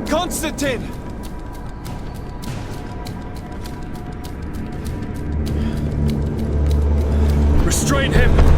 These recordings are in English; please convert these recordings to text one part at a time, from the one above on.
Constantine! Restrain him!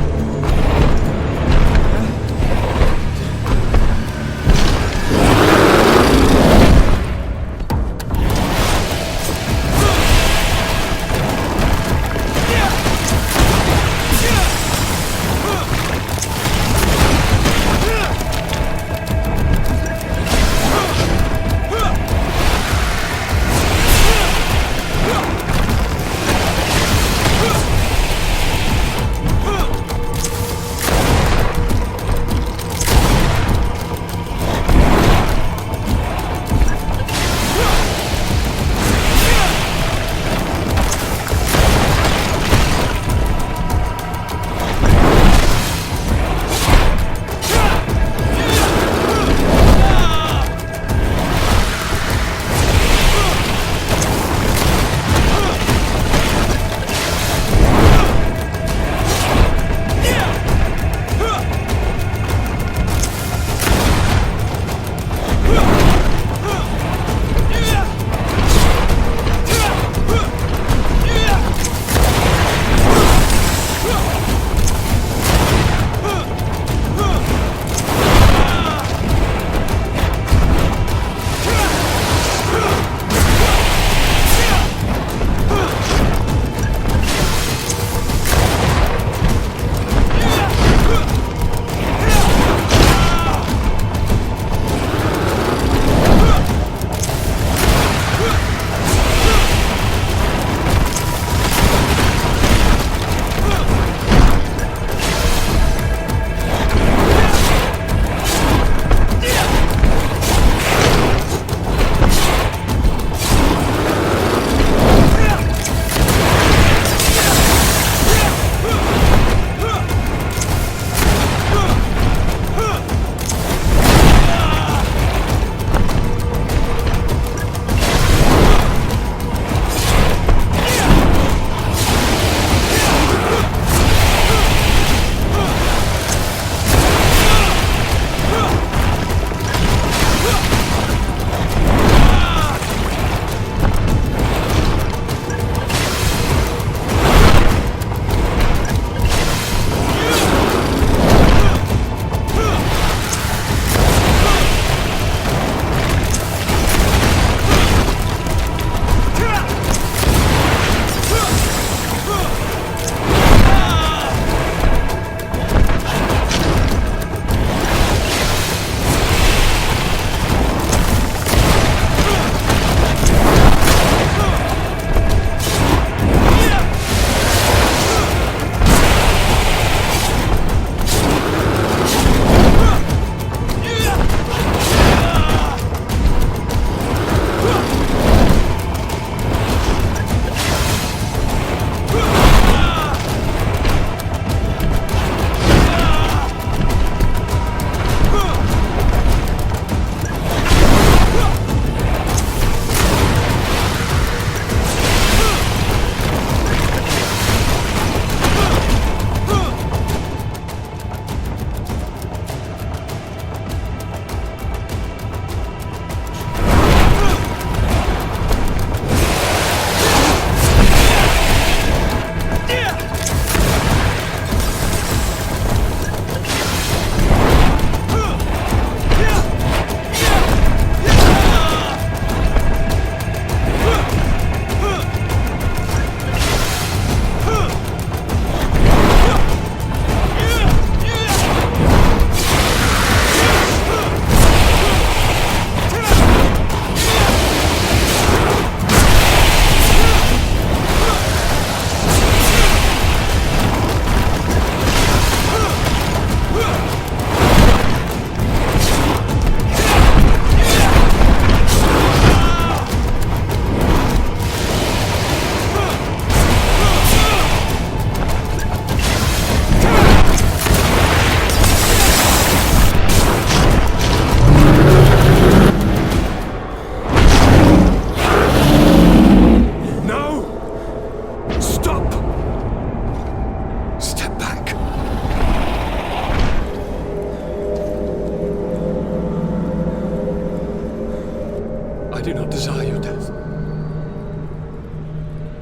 I do not desire your death.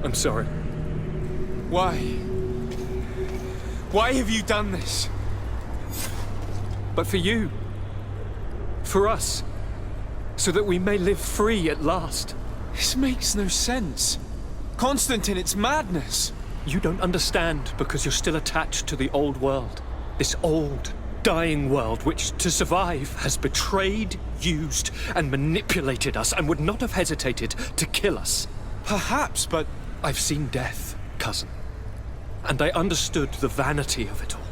I'm sorry. Why? Why have you done this? But for you. For us. So that we may live free at last. This makes no sense. Constantine, it's madness. You don't understand because you're still attached to the old world. This old, dying world which, to survive, has betrayed, used, and manipulated us and would not have hesitated to kill us. Perhaps, but I've seen death, cousin. And I understood the vanity of it all.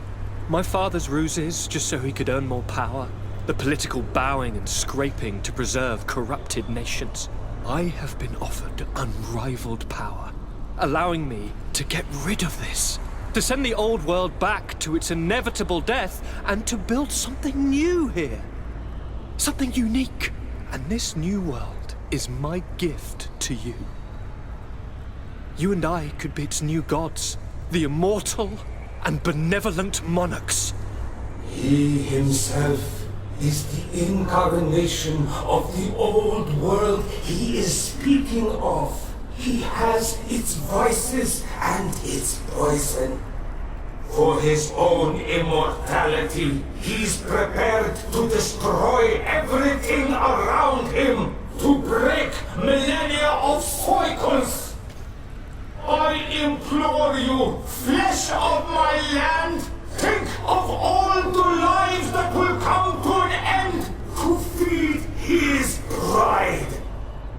My father's ruses just so he could earn more power. The political bowing and scraping to preserve corrupted nations. I have been offered unrivaled power, allowing me to get rid of this. To send the old world back to its inevitable death and to build something new here. Something unique. And this new world is my gift to you. You and I could be its new gods, the immortal and benevolent monarchs. He himself is the incarnation of the old world he is speaking of. He has its vices and its poison. For his own immortality, he's prepared to destroy everything around him, to break millennia of cycles. I implore you, flesh of my land, think of all the lives that will come to an end to feed his pride.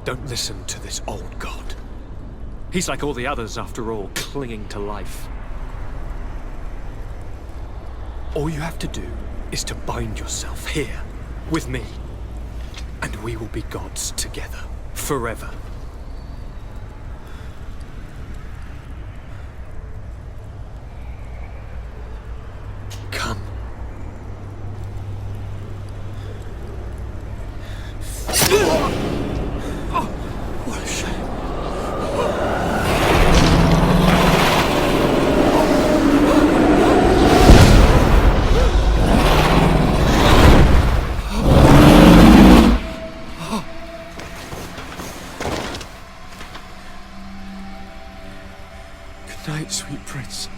Don't listen to this old god. He's like all the others, after all, clinging to life. All you have to do is to bind yourself here, with me, and we will be gods together, forever. Come. Oh, what a shame. good night, sweet prince.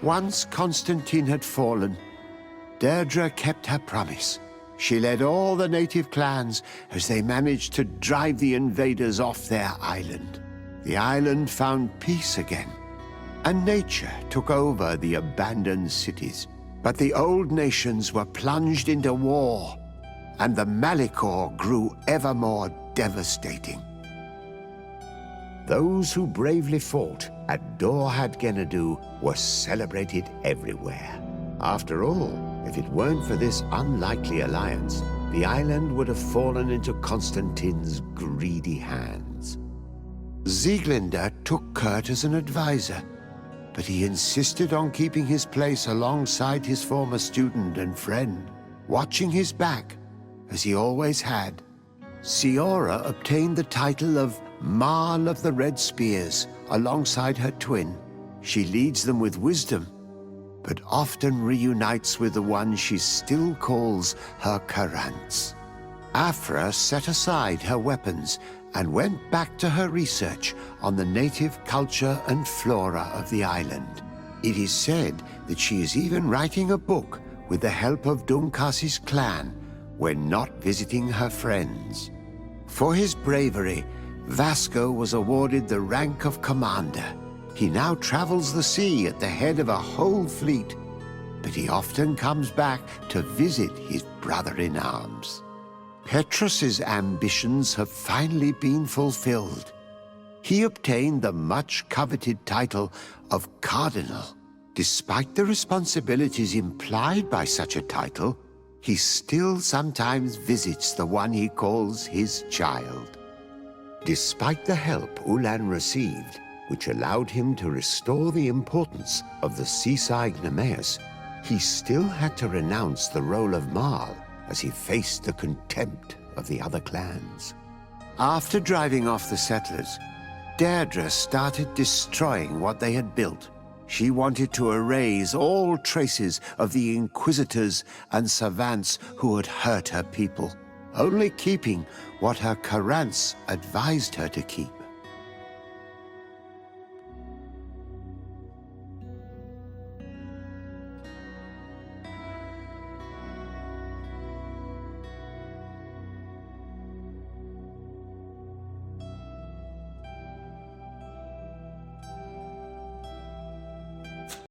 Once Constantine had fallen, Deirdre kept her promise. She led all the native clans as they managed to drive the invaders off their island. The island found peace again, and nature took over the abandoned cities. But the old nations were plunged into war, and the Malicor grew ever more devastating. Those who bravely fought at Dorhad Genadu were celebrated everywhere. After all, if it weren't for this unlikely alliance, the island would have fallen into Constantine's greedy hands. Sieglinde took Kurt as an advisor, but he insisted on keeping his place alongside his former student and friend, watching his back, as he always had. Siora obtained the title of Marl of the Red Spears alongside her twin. She leads them with wisdom, but often reunites with the one she still calls her Karants. Afra set aside her weapons and went back to her research on the native culture and flora of the island. It is said that she is even writing a book with the help of Dunkasi's clan when not visiting her friends. For his bravery, Vasco was awarded the rank of commander. He now travels the sea at the head of a whole fleet, but he often comes back to visit his brother-in-arms. Petrus's ambitions have finally been fulfilled. he obtained the much-coveted title of Cardinal. Despite the responsibilities implied by such a title, he still sometimes visits the one he calls his child. Despite the help Ulan received, which allowed him to restore the importance of the seaside Nemeus, he still had to renounce the role of Marl as he faced the contempt of the other clans. After driving off the settlers, Deirdre started destroying what they had built. She wanted to erase all traces of the inquisitors and savants who had hurt her people, only keeping what her Karants advised her to keep.